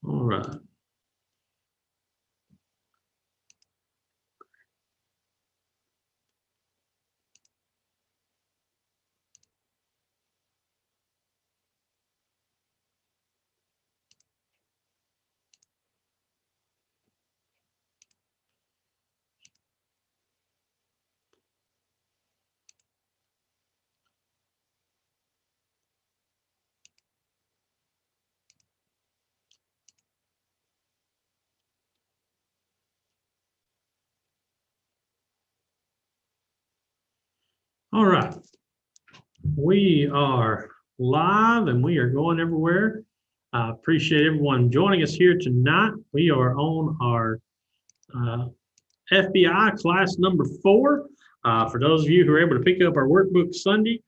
All right. All right. We are live and we are going everywhere. I appreciate everyone joining us here tonight. We are on our FBI class number 4. For those of you who are able to pick up our workbook Sunday,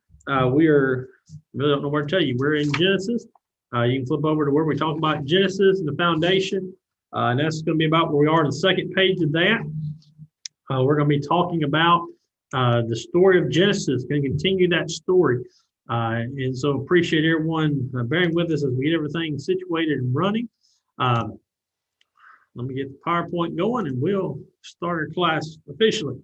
we are, really don't know where to tell you, we're in Genesis. You can flip over to where we talk about Genesis and the foundation. And that's going to be about where we are on the second page of that. We're going to be talking about the story of Genesis, going to continue that story. And so appreciate everyone bearing with us as we get everything situated and running. Let me get the PowerPoint going and we'll start our class officially.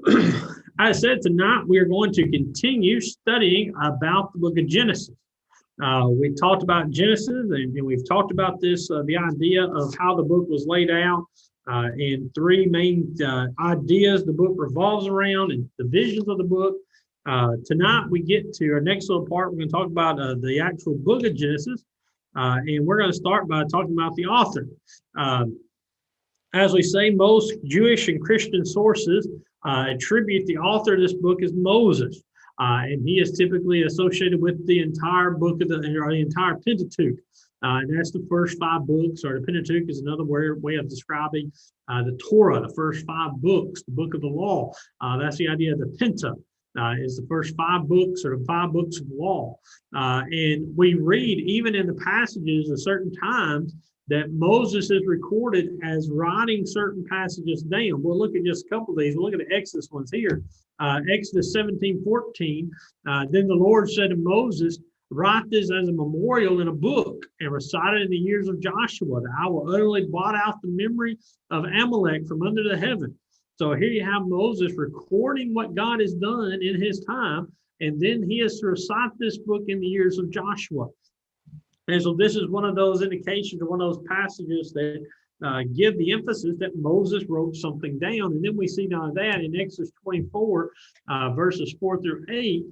As I said, tonight we are going to continue studying about the book of Genesis. We talked about Genesis and we've talked about this, the idea of how the book was laid out and 3 main ideas the book revolves around and the visions of the book. Tonight we get to our next little part. We're going to talk about the actual book of Genesis. And we're going to start by talking about the author. As we say, most Jewish and Christian sources attribute the author of this book as Moses. And he is typically associated with the entire book of the entire Pentateuch. And that's the first 5 books, or the Pentateuch is another way of describing the Torah, the first 5 books, the book of the law. That's the idea of the Penta. Is the first 5 books, or the 5 books of law. And we read, even in the passages at certain times, that Moses is recorded as writing certain passages down. We'll look at just a couple of these. We'll look at the Exodus ones here. Exodus 17:14, then the Lord said to Moses, write this as a memorial in a book and recite it in the years of Joshua, that I will utterly blot out the memory of Amalek from under the heaven. So here you have Moses recording what God has done in his time, and then he is to recite this book in the years of Joshua. And so this is one of those indications, or one of those passages that give the emphasis that Moses wrote something down. And then we see now that in Exodus 24, verses 4 through 8,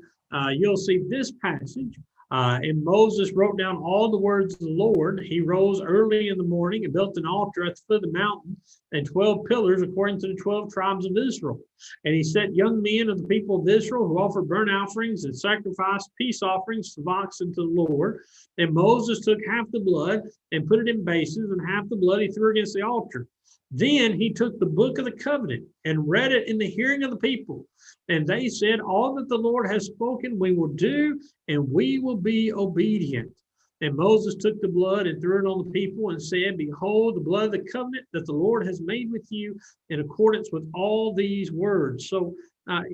you'll see this passage. And Moses wrote down all the words of the Lord. He rose early in the morning and built an altar at the foot of the mountain and 12 pillars according to the 12 tribes of Israel. And he set young men of the people of Israel who offered burnt offerings and sacrificed peace offerings to oxen to the Lord. And Moses took half the blood and put it in basins, and half the blood he threw against the altar. Then he took the book of the covenant and read it in the hearing of the people. And they said, all that the Lord has spoken we will do, and we will be obedient. And Moses took the blood and threw it on the people and said, behold, the blood of the covenant that the Lord has made with you in accordance with all these words. So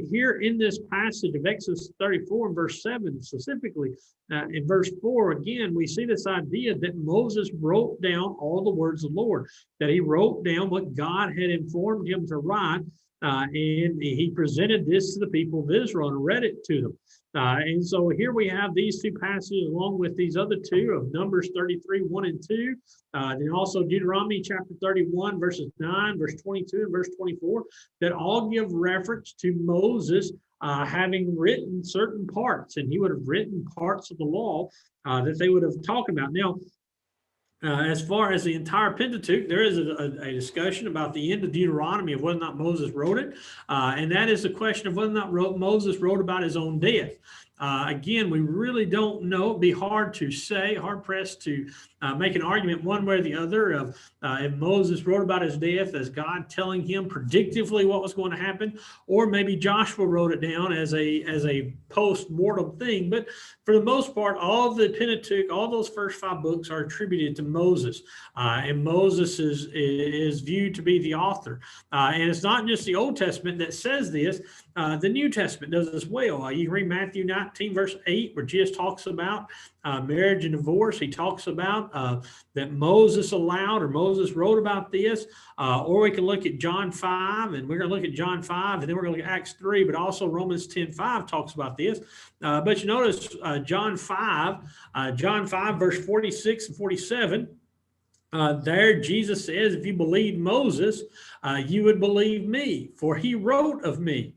here in this passage of Exodus 34 and verse 7 specifically, in verse 4, again, we see this idea that Moses wrote down all the words of the Lord, that he wrote down what God had informed him to write, and he presented this to the people of Israel and read it to them. And so here we have these 2 passages along with these other 2 of Numbers 33, 1 and 2. Then also Deuteronomy chapter 31, verses 9, verse 22, and verse 24, that all give reference to Moses having written certain parts, and he would have written parts of the law that they would have talked about. Now, as far as the entire Pentateuch, there is a discussion about the end of Deuteronomy of whether or not Moses wrote it. And that is the question of whether or not Moses wrote about his own death. Again, we really don't know. It'd be hard to say, hard pressed to make an argument one way or the other of if Moses wrote about his death as God telling him predictively what was going to happen, or maybe Joshua wrote it down as a post-mortem thing. But for the most part, all of the Pentateuch, all those first 5 books are attributed to Moses, and Moses is viewed to be the author. And it's not just the Old Testament that says this. The New Testament does as well. You can read Matthew 19, 19, verse 8, where Jesus talks about marriage and divorce. He talks about that Moses allowed, or Moses wrote about this. Or we can look at John 5, and we're going to look at John 5, and then we're going to look at Acts 3, but also Romans 10:5 talks about this. But you notice John 5, verse 46 and 47, there Jesus says, if you believe Moses, you would believe me, for he wrote of me.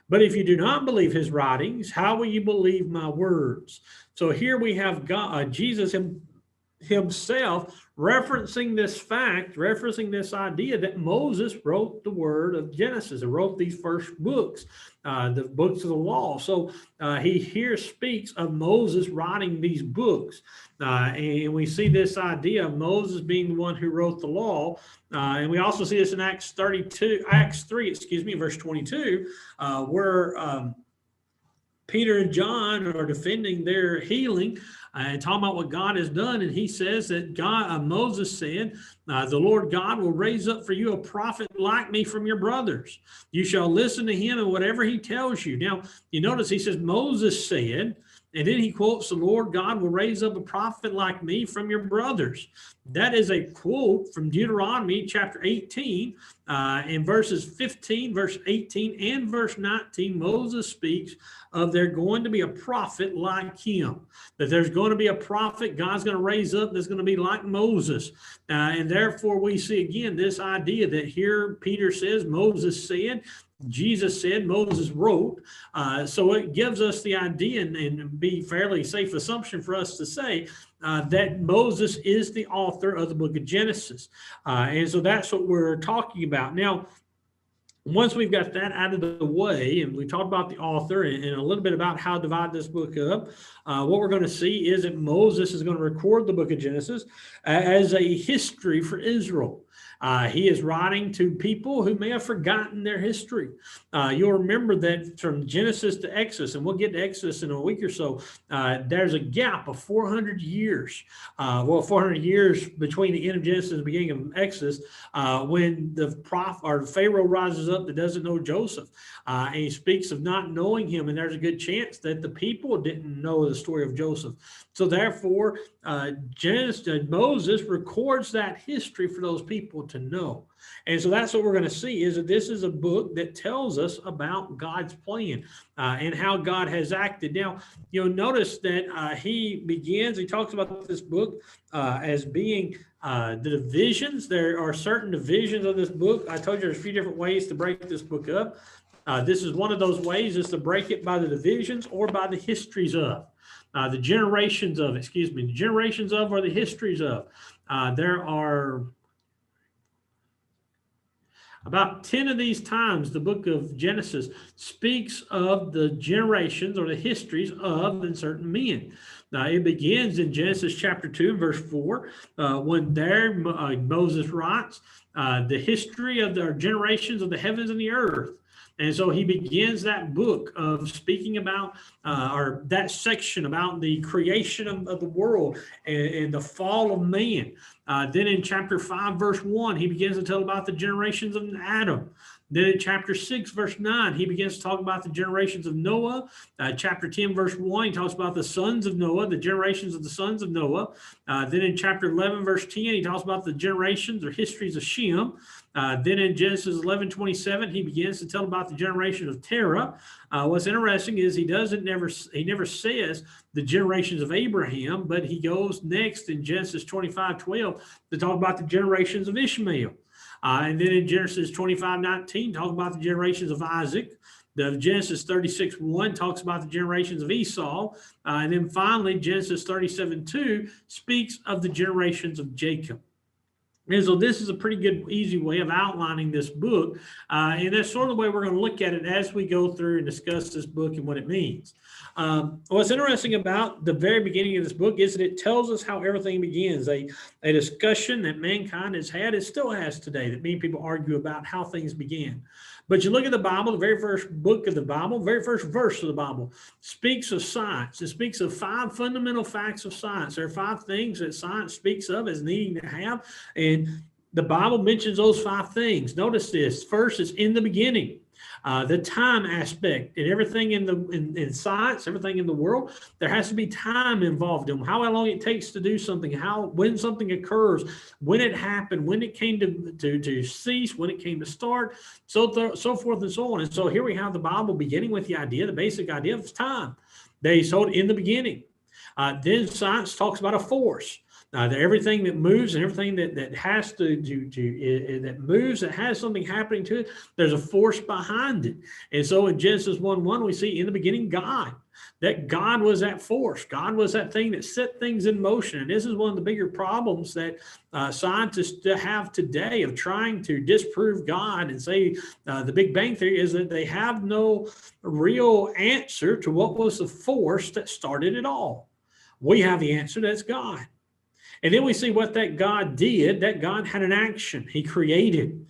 But if you do not believe his writings, how will you believe my words? So here we have God, Jesus himself referencing this fact, referencing this idea that Moses wrote the word of Genesis and wrote these first books, the books of the law. So he here speaks of Moses writing these books. And we see this idea of Moses being the one who wrote the law. And we also see this in Acts 3, verse 22, where Peter and John are defending their healing and talking about what God has done. And he says that Moses said, the Lord God will raise up for you a prophet like me from your brothers. You shall listen to him and whatever he tells you. Now, you notice he says, Moses said, and then he quotes, the Lord God will raise up a prophet like me from your brothers. That is a quote from Deuteronomy chapter 18, in verses 15, verse 18, and verse 19. Moses speaks of there going to be a prophet like him, that there's going to be a prophet God's going to raise up that's going to be like Moses. And therefore we see again this idea that here Peter says, Moses said, Jesus said, Moses wrote. So it gives us the idea, and be fairly safe assumption for us to say that Moses is the author of the book of Genesis. And so that's what we're talking about. Now, once we've got that out of the way, and we talked about the author and a little bit about how to divide this book up, what we're going to see is that Moses is going to record the book of Genesis as a history for Israel. He is writing to people who may have forgotten their history. You'll remember that from Genesis to Exodus, and we'll get to Exodus in a week or so, there's a gap of 400 years. 400 years between the end of Genesis and the beginning of Exodus, when the prophet or the Pharaoh rises up that doesn't know Joseph, and he speaks of not knowing him, and there's a good chance that the people didn't know the story of Joseph. So therefore, Moses records that history for those people to know. And so that's what we're going to see, is that this is a book that tells us about God's plan and how God has acted. Now, you'll notice that he talks about this book as being the divisions. There are certain divisions of this book. I told you there's a few different ways to break this book up. This is one of those ways, is to break it by the divisions or by the histories of. The generations of, the generations of or the histories of. There are about 10 of these times the book of Genesis speaks of the generations or the histories of certain men. It begins in Genesis chapter 2, verse 4, when Moses writes the history of the generations of the heavens and the earth. And so he begins that book of speaking about, or that section about the creation of the world and the fall of man. Then in chapter 5, verse 1, he begins to tell about the generations of Adam. Then in chapter 6, verse 9, he begins to talk about the generations of Noah. Chapter 10, verse 1, he talks about the sons of Noah, the generations of the sons of Noah. Then in chapter 11, verse 10, he talks about the generations or histories of Shem. Then in Genesis 11:27, he begins to tell about the generation of Terah. What's interesting is he never says the generations of Abraham, but he goes next in Genesis 25:12 to talk about the generations of Ishmael. And then in Genesis 25:19, talk about the generations of Isaac. The Genesis 36:1 talks about the generations of Esau. And then finally, Genesis 37:2 speaks of the generations of Jacob. And so this is a pretty good, easy way of outlining this book. And that's sort of the way we're going to look at it as we go through and discuss this book and what it means. What's interesting about the very beginning of this book is that it tells us how everything begins. A discussion that mankind has had, it still has today, that many people argue about how things began. But you look at the Bible, the very first book of the Bible, very first verse of the Bible speaks of science. It speaks of 5 fundamental facts of science. There are 5 things that science speaks of as needing to have. And the Bible mentions those 5 things. Notice this. First, it's in the beginning. The time aspect and everything in science, everything in the world, there has to be time involved in how long it takes to do something, when something occurs, when it happened, when it came to cease, when it came to start, so forth and so on. And so here we have the Bible beginning with the basic idea of time. They told in the beginning. Then science talks about a force. Everything that moves and everything that has that moves, that has something happening to it, there's a force behind it. And so in Genesis 1:1, we see in the beginning God, that God was that force. God was that thing that set things in motion. And this is one of the bigger problems that scientists have today of trying to disprove God and say the Big Bang Theory, is that they have no real answer to what was the force that started it all. We have the answer, that's God. And then we see what that God did. That God had an action. He created.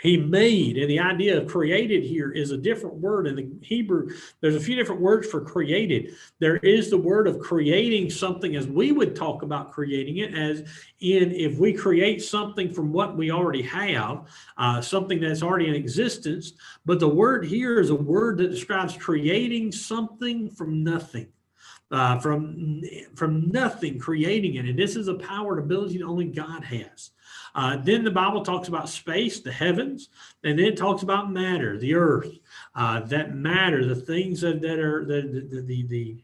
He made. And the idea of created here is a different word. In the Hebrew, there's a few different words for created. There is the word of creating something as we would talk about creating it, as in if we create something from what we already have, something that's already in existence. But the word here is a word that describes creating something from nothing. From nothing, creating it. And this is a power and ability that only God has. Then the Bible talks about space, the heavens, and then it talks about matter, the earth, that matter, the things that are the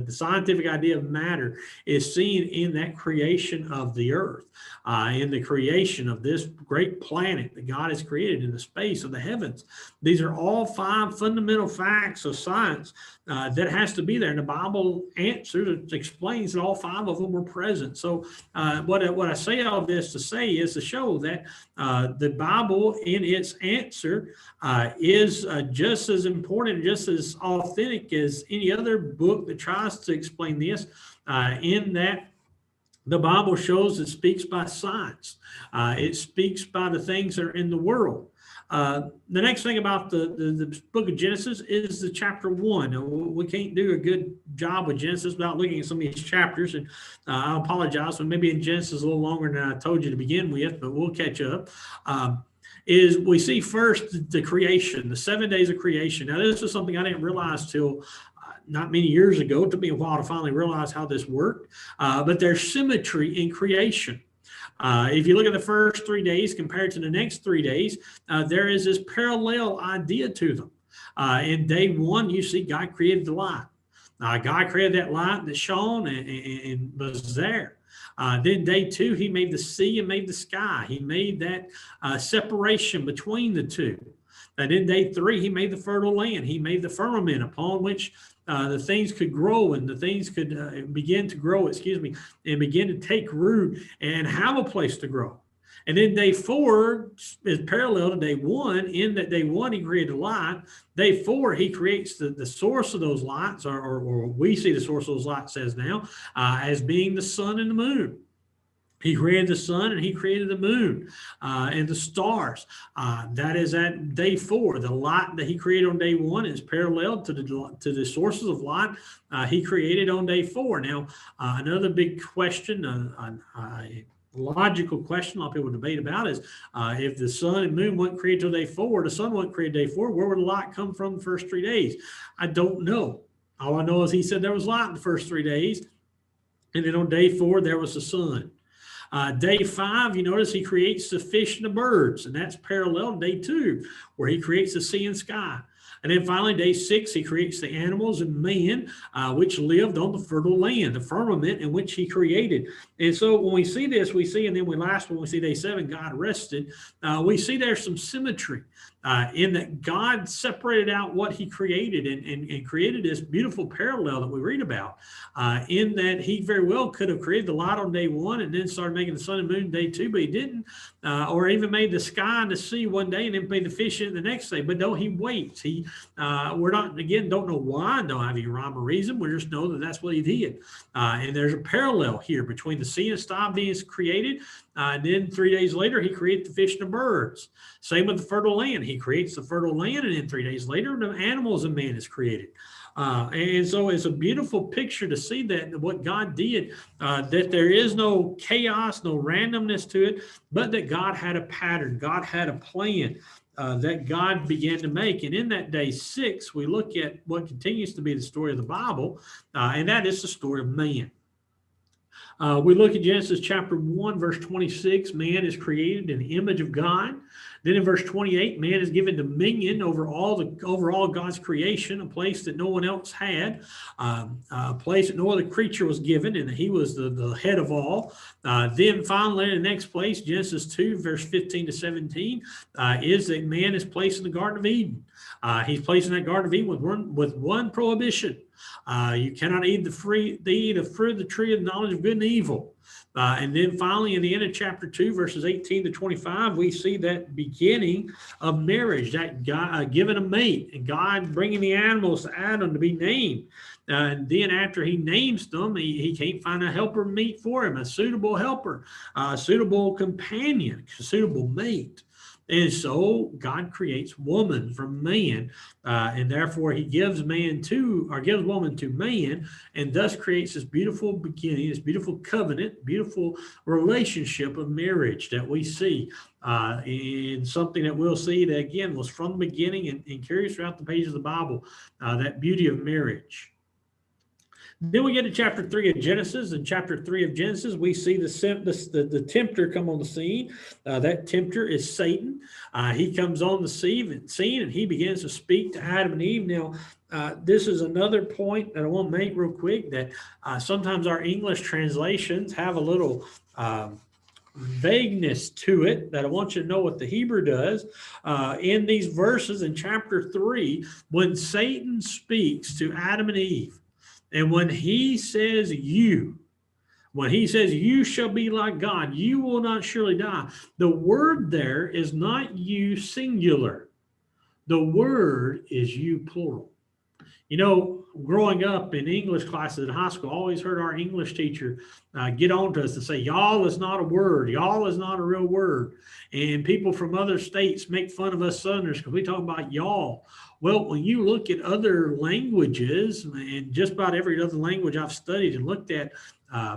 scientific idea of matter is seen in that creation of the earth, in the creation of this great planet that God has created in the space of the heavens. These are all 5 fundamental facts of science that has to be there. And the Bible answers, it explains that all 5 of them were present. So what I say all this to say is to show that the Bible in its answer is just as important, just as authentic as any other book that tries to explain this, in that the Bible shows it speaks by science. It speaks by the things that are in the world. The next thing about the book of Genesis is the chapter 1. We can't do a good job with Genesis without looking at some of these chapters. And I apologize, but maybe in Genesis a little longer than I told you to begin with, but we'll catch up. Is we see first the creation, the 7 days of creation. Now, this is something I didn't realize till not many years ago. It took me a while to finally realize how this worked. But there's symmetry in creation. If you look at the first 3 days compared to the next 3 days, there is this parallel idea to them. In day 1, you see God created the light. God created that light that shone and was there. Then day 2, he made the sea and made the sky. He made that separation between the two. And then day 3, he made the fertile land. He made the firmament upon which the things could grow and the things could begin to grow, and begin to take root and have a place to grow. And then day 4 is parallel to day 1, in that day 1, he created light. Day 4, he creates the source of those lights, or we see the source of those lights as now, as being the sun and the moon. He created the sun and he created the moon and the stars. That is at day 4. The light that he created on day 1 is parallel to the sources of light he created on day 4. Now, another big question, logical question a lot of people debate about is if the sun and moon weren't created till day 4, the sun wasn't created day 4, where would the light come from the first 3 days? I don't know. All I know is he said there was light in the first 3 days, and then on day 4 there was the sun. Day 5, you notice he creates the fish and the birds, and that's parallel to day 2, where he creates the sea and sky. And then finally, day 6, he creates the animals and man, which lived on the fertile land, the firmament in which he created. And so when we see this, we see, and then when we see day 7, God rested, we see there's some symmetry in that God separated out what he created and created this beautiful parallel that we read about, in that he very well could have created the light on day 1 and then started making the sun and moon day 2, but he didn't, or even made the sky and the sea one day and then made the fish in the next day. But no, he waits. We're not, again, don't know why, don't have any rhyme or reason. We just know that that's what he did. And there's a parallel here between the sea and sky being created. And then 3 days later, he created the fish and the birds. Same with the fertile land. He creates the fertile land, and then 3 days later, the animals and man is created. And so it's a beautiful picture to see that what God did, that there is no chaos, no randomness to it, but that God had a pattern, God had a plan. That God began to make. And in that day 6, we look at what continues to be the story of the Bible, and that is the story of man. We look at Genesis chapter 1, verse 26. Man is created in the image of God. Then in verse 28, man is given dominion over all God's creation, a place that no one else had, a place that no other creature was given, and he was the head of all. Then finally, in the next place, Genesis 2, verse 15 to 17, is that man is placed in the Garden of Eden. He's placed in that Garden of Eden with one prohibition. You cannot eat the fruit of the tree of the knowledge of good and evil. And then finally, in the end of chapter 2, verses 18 to 25, we see that beginning of marriage, that God giving a mate, and God bringing the animals to Adam to be named. And then after he names them, he can't find a helper meet for him, a suitable helper, a suitable companion, a suitable mate. And so God creates woman from man, and therefore he gives woman to man, and thus creates this beautiful beginning, this beautiful covenant, beautiful relationship of marriage that we see, in something that we'll see that again was from the beginning and carries throughout the pages of the Bible, that beauty of marriage. Then we get to chapter 3 of Genesis. In chapter 3 of Genesis, we see the tempter come on the scene. That tempter is Satan. He comes on the scene and he begins to speak to Adam and Eve. Now, this is another point that I want to make real quick, that sometimes our English translations have a little vagueness to it, that I want you to know what the Hebrew does. In these verses in chapter 3, when Satan speaks to Adam and Eve, and when he says you shall be like God, you will not surely die, the word there is not you singular. The word is you plural. You know, growing up in English classes at high school, I always heard our English teacher get on to us and say, y'all is not a word. Y'all is not a real word. And people from other states make fun of us Southerners because we talk about y'all. Well, when you look at other languages, and just about every other language I've studied and looked at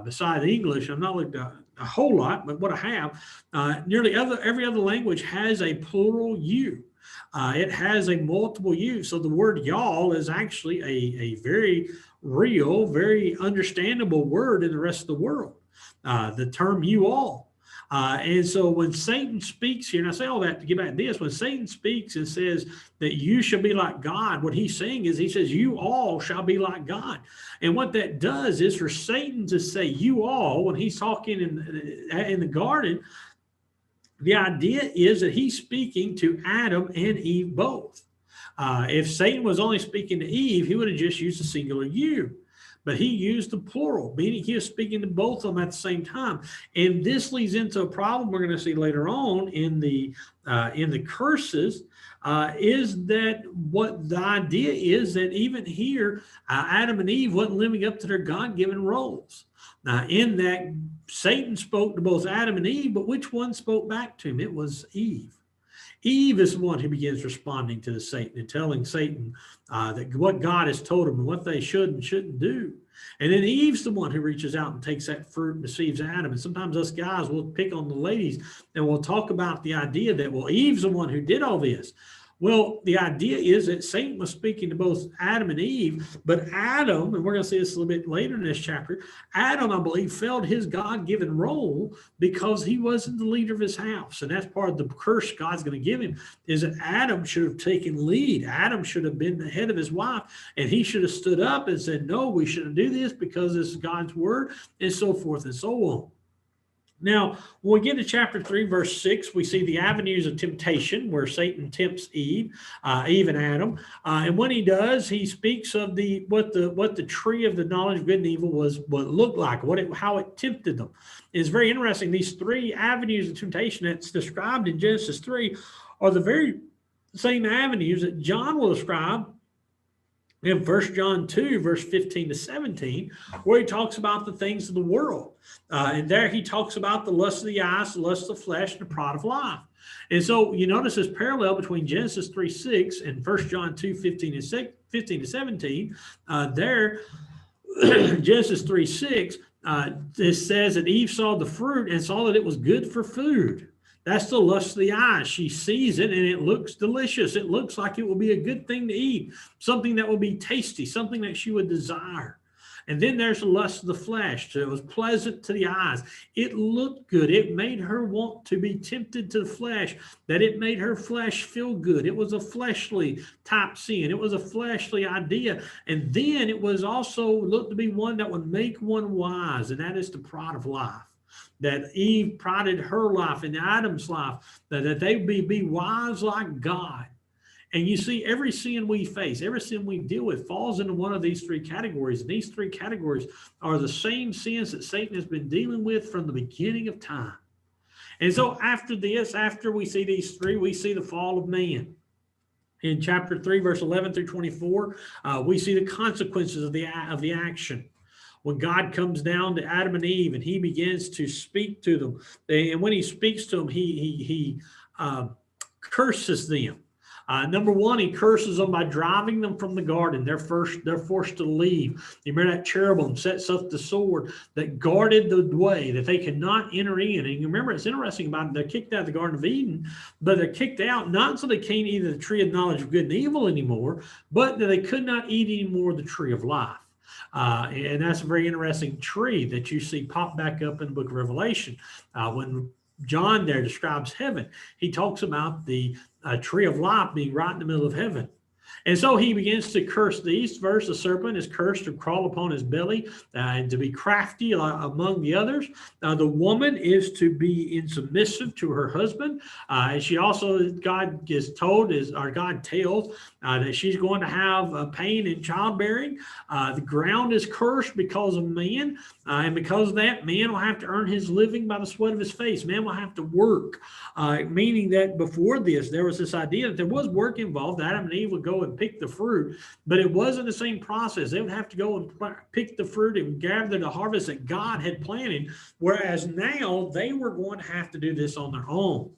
besides English, I've not looked at a whole lot, but what I have, nearly every other language has a plural you. It has a multiple use. So the word y'all is actually a very real, very understandable word in the rest of the world, the term you all. And so when Satan speaks here, and I say all that to get back to this, when Satan speaks and says that you shall be like God, what he's saying is he says you all shall be like God. And what that does is for Satan to say you all, when he's talking in the garden, the idea is that he's speaking to Adam and Eve both. If Satan was only speaking to Eve, he would have just used a singular you. But he used the plural, meaning he was speaking to both of them at the same time. And this leads into a problem we're going to see later on in the curses, is that what the idea is that even here, Adam and Eve wasn't living up to their God-given roles. Now, in that, Satan spoke to both Adam and Eve, but which one spoke back to him? It was Eve. Eve is the one who begins responding to Satan and telling Satan that what God has told him and what they should and shouldn't do. And then Eve's the one who reaches out and takes that fruit and deceives Adam. And sometimes us guys will pick on the ladies and we'll talk about the idea that, well, Eve's the one who did all this. Well, the idea is that Satan was speaking to both Adam and Eve, but Adam, and we're going to see this a little bit later in this chapter, Adam, I believe, failed his God-given role because he wasn't the leader of his house. And that's part of the curse God's going to give him, is that Adam should have taken lead. Adam should have been the head of his wife, and he should have stood up and said, no, we shouldn't do this because this is God's word, and so forth and so on. Now, when we get to chapter 3, verse 6, we see the avenues of temptation where Satan tempts Eve and Adam. And when he does, he speaks of what the tree of the knowledge of good and evil what it looked like, how it tempted them. It's very interesting. These 3 avenues of temptation that's described in Genesis 3 are the very same avenues that John will describe in 1 John 2, verse 15 to 17, where he talks about the things of the world. And there he talks about the lust of the eyes, the lust of the flesh, and the pride of life. And so you notice this parallel between Genesis 3:6 and 1 John 2, 15 to 17. There, Genesis 3:6, it says that Eve saw the fruit and saw that it was good for food. That's the lust of the eyes. She sees it and it looks delicious. It looks like it will be a good thing to eat, something that will be tasty, something that she would desire. And then there's the lust of the flesh. So it was pleasant to the eyes. It looked good. It made her want to be tempted to the flesh, that it made her flesh feel good. It was a fleshly type sin. It was a fleshly idea. And then it was also looked to be one that would make one wise, and that is the pride of life. That Eve prided her life and Adam's life, that they be wise like God. And you see, every sin we face, every sin we deal with falls into one of these three categories. And these three categories are the same sins that Satan has been dealing with from the beginning of time. And so after this, after we see these three, we see the fall of man. In chapter 3, verse 11 through 24, we see the consequences of the action. When God comes down to Adam and Eve and he begins to speak to them, and when he speaks to them, he curses them. Number one, he curses them by driving them from the garden. They're forced to leave. You remember that cherubim sets up the sword that guarded the way, that they could not enter in. And you remember, it's interesting about it, they're kicked out of the Garden of Eden, but they're kicked out not so they can't eat of the tree of knowledge of good and evil anymore, but that they could not eat anymore of the tree of life. And that's a very interesting tree that you see pop back up in the book of Revelation. When John there describes heaven, he talks about the tree of life being right in the middle of heaven. And so he begins to curse these. First, the serpent is cursed to crawl upon his belly and to be crafty among the others. The woman is to be insubmissive to her husband. And she also, God tells that she's going to have pain in childbearing. The ground is cursed because of man. And because of that, man will have to earn his living by the sweat of his face. Man will have to work, meaning that before this, there was this idea that there was work involved. Adam and Eve would go and pick the fruit, but it wasn't the same process. They would have to go and pick the fruit and gather the harvest that God had planted, whereas now they were going to have to do this on their own.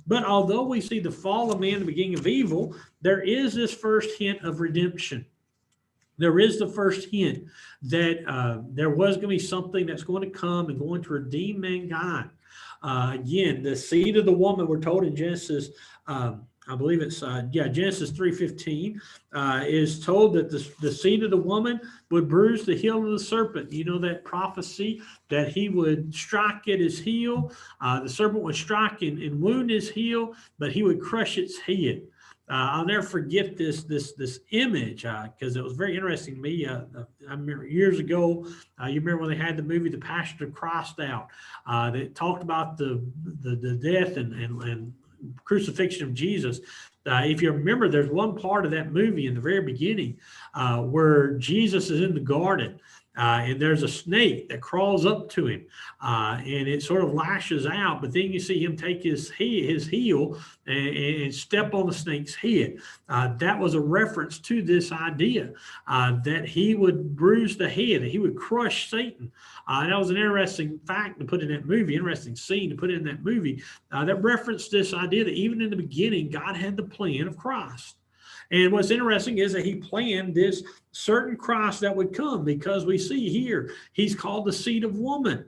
But although we see the fall of man, the beginning of evil, there is this first hint of redemption. There is the first hint that there was going to be something that's going to come and going to redeem mankind. Again, the seed of the woman, we're told in Genesis, I believe it's, Genesis 3:15, is told that the seed of the woman would bruise the heel of the serpent. You know that prophecy that he would strike at his heel. The serpent would strike and wound his heel, but he would crush its head. I'll never forget this image because it was very interesting to me. I remember years ago, you remember when they had the movie The Passion of Christ out, that talked about the death and crucifixion of Jesus. If you remember, there's one part of that movie in the very beginning where Jesus is in the garden. And there's a snake that crawls up to him and it sort of lashes out. But then you see him take his heel and step on the snake's head. That was a reference to this idea that he would bruise the head, that he would crush Satan. That was an interesting fact to put in that movie, interesting scene to put in that movie that referenced this idea that even in the beginning, God had the plan of Christ. And what's interesting is that he planned this certain Christ that would come, because we see here, he's called the seed of woman.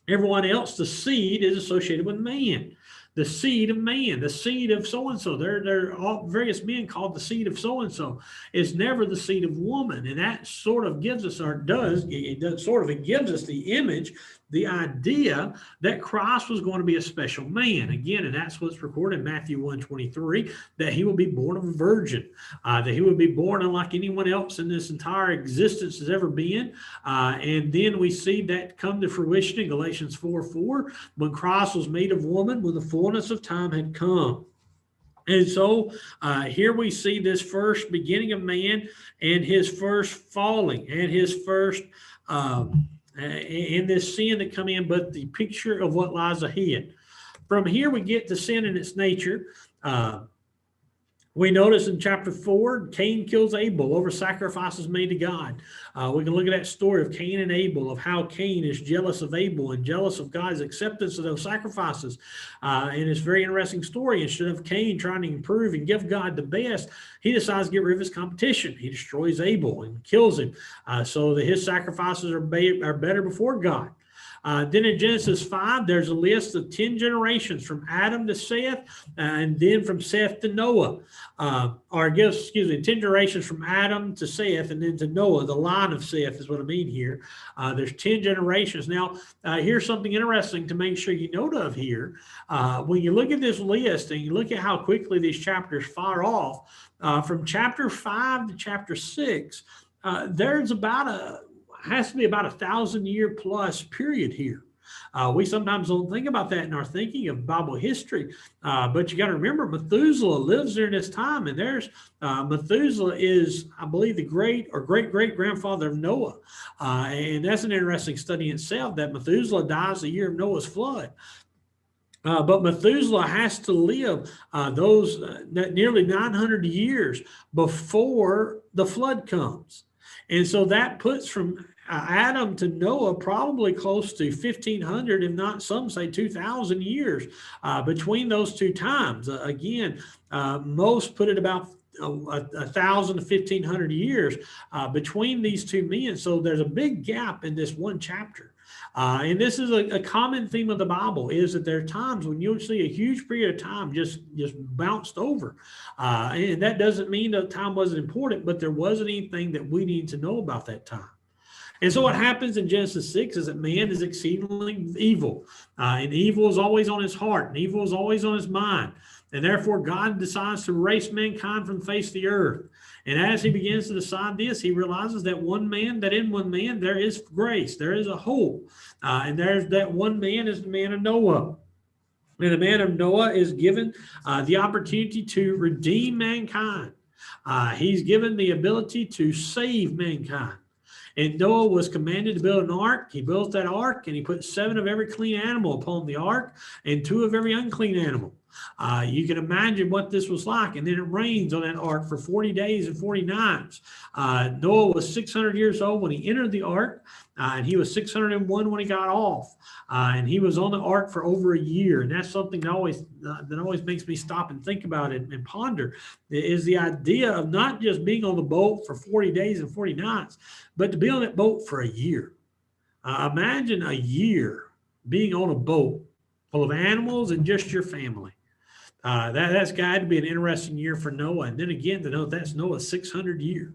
Everyone else, the seed is associated with man. The seed of man, the seed of so-and-so. There are all various men called the seed of so-and-so. It's never the seed of woman. And that sort of gives us, it gives us the image, the idea that Christ was going to be a special man. Again, and that's what's recorded in Matthew 1:23, that he will be born of a virgin, that he would be born unlike anyone else in this entire existence has ever been. And then we see that come to fruition in Galatians 4:4, when Christ was made of woman, when the fullness of time had come. And so here we see this first beginning of man and his first falling and his first and this sin that come in, but the picture of what lies ahead. From here we get to sin in its nature. We notice in chapter 4, Cain kills Abel over sacrifices made to God. We can look at that story of Cain and Abel, of how Cain is jealous of Abel and jealous of God's acceptance of those sacrifices. And it's a very interesting story. Instead of Cain trying to improve and give God the best, he decides to get rid of his competition. He destroys Abel and kills him so that his sacrifices are better before God. Then in Genesis 5, there's a list of 10 generations from Adam to Seth, and then from Seth to Noah. 10 generations from Adam to Seth, and then to Noah. The line of Seth is what I mean here. There's 10 generations. Now, here's something interesting to make sure you note of here. When you look at this list and you look at how quickly these chapters fire off, from chapter 5 to chapter 6, there's has to be about 1,000-year plus period here. We sometimes don't think about that in our thinking of Bible history, but you got to remember Methuselah lives during this time, and there's Methuselah is, I believe, the great great grandfather of Noah, and that's an interesting study in itself. That Methuselah dies the year of Noah's flood. But Methuselah has to live those nearly 900 years before the flood comes. And so that puts from Adam to Noah probably close to 1,500, if not some say 2,000 years between those two times. Again, most put it about 1,000 to 1,500 years between these two men. So there's a big gap in this one chapter. And this is a common theme of the Bible, is that there are times when you'll see a huge period of time just bounced over. And that doesn't mean that time wasn't important, but there wasn't anything that we need to know about that time. And so what happens in Genesis 6 is that man is exceedingly evil. And evil is always on his heart, and evil is always on his mind. And therefore, God decides to erase mankind from the face of the earth. And as he begins to decide this, he realizes that in one man, there is grace, there is a hope. And there's that one man is the man of Noah. And the man of Noah is given the opportunity to redeem mankind. He's given the ability to save mankind. And Noah was commanded to build an ark. He built that ark, and he put 7 of every clean animal upon the ark and 2 of every unclean animal. You can imagine what this was like. And then it rains on that ark for 40 days and 40 nights. Noah was 600 years old when he entered the ark, and he was 601 when he got off. And he was on the ark for over a year. And that's something that always makes me stop and think about it and ponder, is the idea of not just being on the boat for 40 days and 40 nights, but to be on that boat for a year. Imagine a year being on a boat full of animals and just your family. That's got to be an interesting year for Noah. And then again, to know that's Noah's 600 year.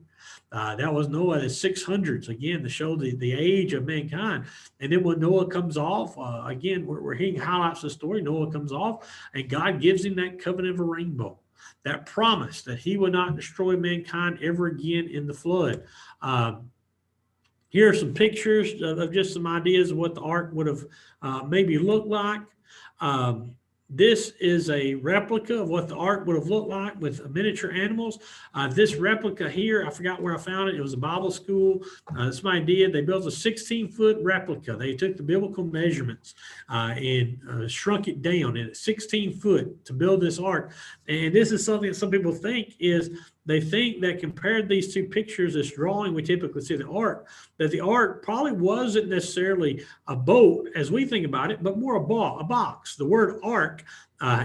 That was Noah at 600s, again, to show the age of mankind. And then when Noah comes off, again, where he highlights the story, Noah comes off, and God gives him that covenant of a rainbow, that promise that he would not destroy mankind ever again in the flood. Here are some pictures of just some ideas of what the ark would have maybe looked like. This is a replica of what the ark would have looked like with miniature animals. This replica here, I forgot where I found it. It was a Bible school. Somebody did. They built a 16-foot replica. They took the biblical measurements and shrunk it down at 16 foot to build this ark. And this is something that some people think is, they think that compared these two pictures, this drawing, we typically see the ark, that the ark probably wasn't necessarily a boat as we think about it, but more a box. The word ark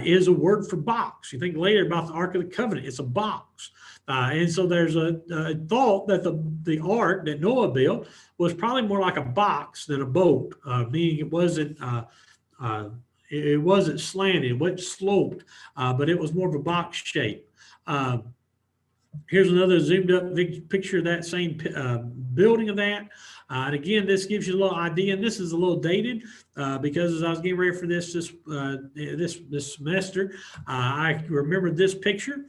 is a word for box. You think later about the Ark of the Covenant, it's a box. And so there's a thought that the ark that Noah built was probably more like a box than a boat, meaning it wasn't slanted, it wasn't sloped, but it was more of a box shape. Here's another zoomed up picture of that same building of that. And again, this gives you a little idea, and this is a little dated because as I was getting ready for this semester, I remember this picture.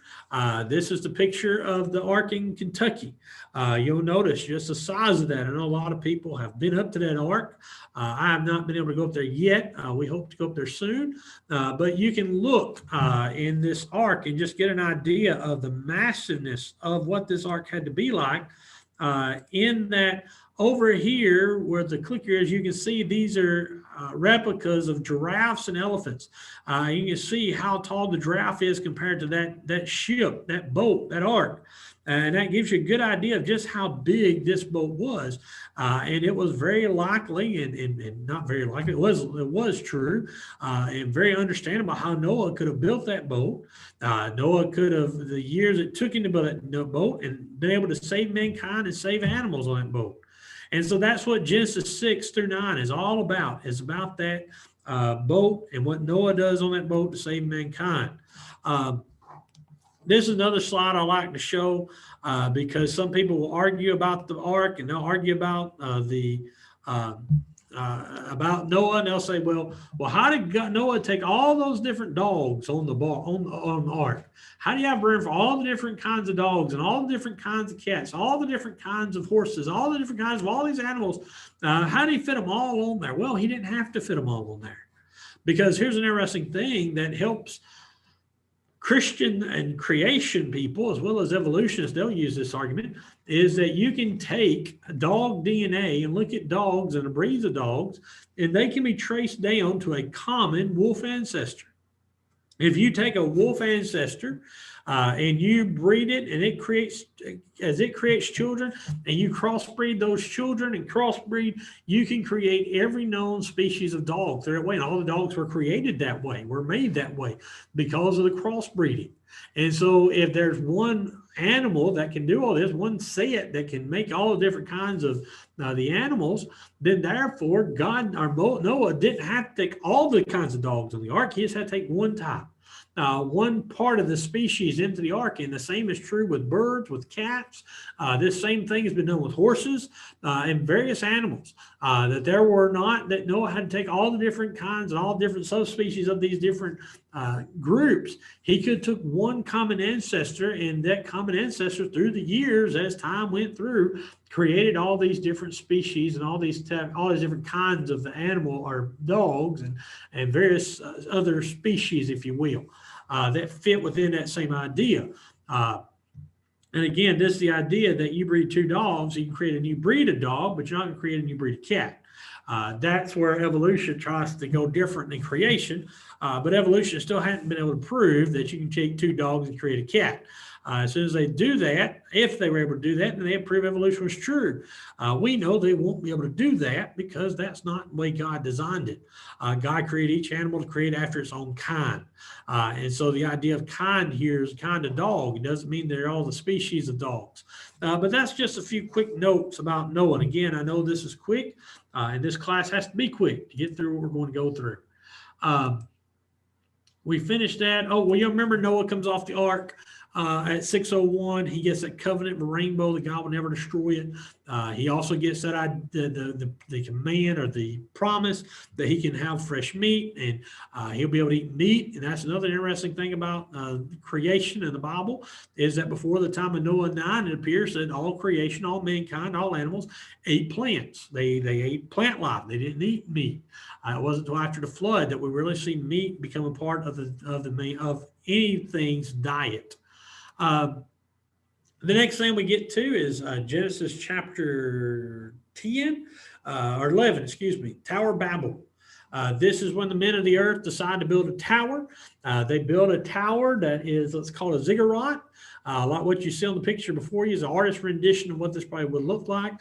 This is the picture of the ark in Kentucky. You'll notice just the size of that. I know a lot of people have been up to that ark. I have not been able to go up there yet. We hope to go up there soon. But you can look in this ark and just get an idea of the massiveness of what this ark had to be like. In that over here where the clicker is, you can see these are replicas of giraffes and elephants. You can see how tall the giraffe is compared to that ship, that boat, that ark. And that gives you a good idea of just how big this boat was. And it was very likely, and not very likely, it was true, and very understandable how Noah could have built that boat. Noah could have, the years it took him to build that boat, and been able to save mankind and save animals on that boat. And so that's what Genesis 6 through 9 is all about. It's about that boat and what Noah does on that boat to save mankind. This is another slide I like to show because some people will argue about the ark, and they'll argue about about Noah, and they'll say, well, how did Noah take all those different dogs on the ark? How do you have room for all the different kinds of dogs and all the different kinds of cats, all the different kinds of horses, all the different kinds of all these animals? How did he fit them all on there? Well, he didn't have to fit them all on there, because here's an interesting thing that helps Christian and creation people, as well as evolutionists, they'll use this argument, is that you can take dog DNA and look at dogs and the breeds of dogs, and they can be traced down to a common wolf ancestor. If you take a wolf ancestor and you breed it, and it creates children, and you crossbreed those children and crossbreed, you can create every known species of dog that way. And all the dogs were created that way, were made that way because of the crossbreeding. And so if there's one animal that can do all this, one set that can make all the different kinds of the animals, then therefore God or Noah didn't have to take all the kinds of dogs on the ark. He just had to take one type. One part of the species into the ark, and the same is true with birds, with cats. This same thing has been done with horses and various animals. That Noah had to take all the different kinds and all different subspecies of these different groups. He could took one common ancestor, and that common ancestor through the years, as time went through, created all these different species and all these different kinds of animal or dogs and various other species, if you will, that fit within that same idea. And again, this is the idea that you breed two dogs, you can create a new breed of dog, but you're not going to create a new breed of cat. That's where evolution tries to go different than creation, but evolution still hasn't been able to prove that you can take two dogs and create a cat. As soon as they do that, if they were able to do that, then they prove evolution was true. We know they won't be able to do that because that's not the way God designed it. God created each animal to create after its own kind. And so the idea of kind here is kind of dog. It doesn't mean they're all the species of dogs. But that's just a few quick notes about Noah. And again, I know this is quick, and this class has to be quick to get through what we're going to go through. We finished that. Oh, well, you remember Noah comes off the ark. At 6:01, he gets that covenant of a rainbow that God will never destroy it. He also gets that the command or the promise that he can have fresh meat, and he'll be able to eat meat. And that's another interesting thing about creation in the Bible, is that before the time of Noah 9, it appears that all creation, all mankind, all animals ate plants. They ate plant life. They didn't eat meat. It wasn't until after the flood that we really see meat become a part of anything's diet. The next thing we get to is Genesis chapter 10 or 11, excuse me, Tower of Babel. This is when the men of the earth decide to build a tower. They build a tower that is, let's call it a ziggurat. Like what you see on the picture before you is an artist's rendition of what this probably would look like.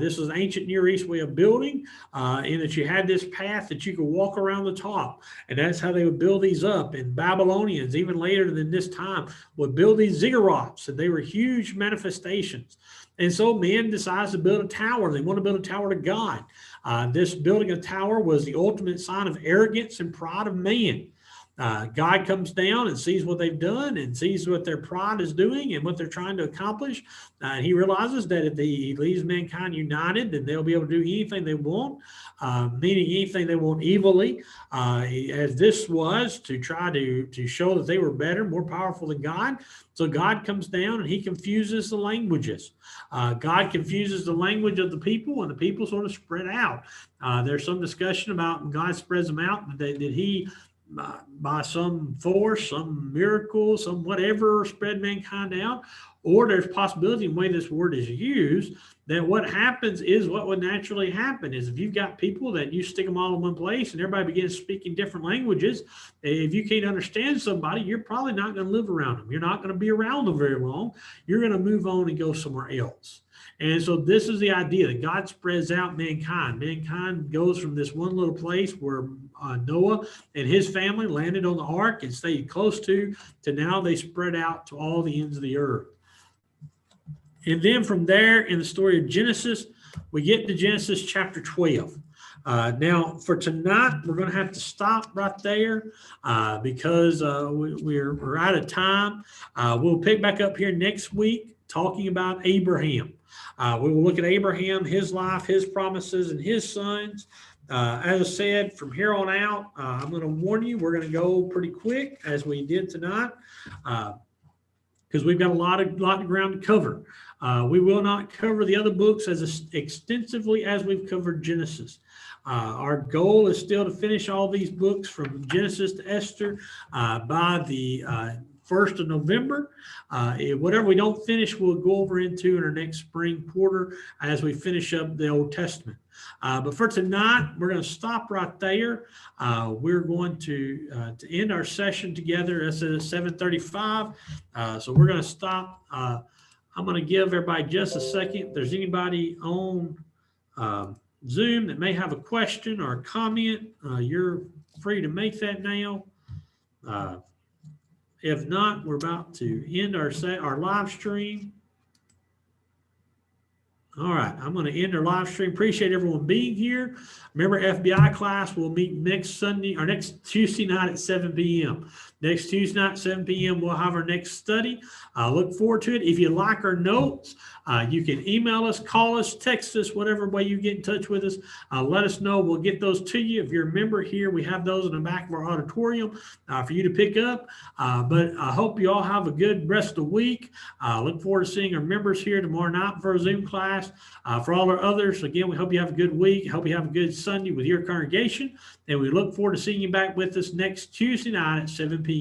This is an ancient Near East way of building, in that you had this path that you could walk around the top. And that's how they would build these up. And Babylonians, even later than this time, would build these ziggurats, and they were huge manifestations. And so man decides to build a tower. They want to build a tower to God. This building a tower was the ultimate sign of arrogance and pride of man. God comes down and sees what they've done and sees what their pride is doing and what they're trying to accomplish. He realizes that if he leaves mankind united, then they'll be able to do anything they want, meaning anything they want evilly, as this was to try to show that they were better, more powerful than God. So God comes down and he confuses the languages. God confuses the language of the people, and the people sort of spread out. There's some discussion about God spreads them out. Did he by some force, some miracle, some whatever, spread mankind out? Or there's possibility in the way this word is used that what happens is what would naturally happen is if you've got people that you stick them all in one place and everybody begins speaking different languages, if you can't understand somebody, you're probably not going to live around them. You're not going to be around them very long. You're going to move on and go somewhere else. And so this is the idea that God spreads out mankind. Mankind goes from this one little place where Noah and his family landed on the ark and stayed close to now they spread out to all the ends of the earth. And then from there in the story of Genesis, we get to Genesis chapter 12. Now, for tonight, we're going to have to stop right there because we're out of time. We'll pick back up here next week talking about Abraham. We will look at Abraham, his life, his promises, and his sons. As I said, from here on out, I'm going to warn you, we're going to go pretty quick as we did tonight because we've got a lot of ground to cover. We will not cover the other books as extensively as we've covered Genesis. Our goal is still to finish all these books from Genesis to Esther by the 1st of November. Whatever we don't finish, we'll go over into in our next spring quarter as we finish up the Old Testament. But for tonight, we're going to stop right there. We're going to end our session together. That's at 7:35. So we're going to stop. I'm going to give everybody just a second. If there's anybody on Zoom that may have a question or a comment, you're free to make that now. If not, we're about to end our live stream. All right, I'm going to end our live stream. Appreciate everyone being here. Remember, FBI class will meet next Tuesday night at 7 p.m. Next Tuesday night, 7 p.m., we'll have our next study. Look forward to it. If you like our notes, you can email us, call us, text us, whatever way you get in touch with us. Let us know. We'll get those to you. If you're a member here, we have those in the back of our auditorium for you to pick up. But I hope you all have a good rest of the week. Look forward to seeing our members here tomorrow night for a Zoom class. For all our others, again, we hope you have a good week. Hope you have a good Sunday with your congregation. And we look forward to seeing you back with us next Tuesday night at 7 p.m.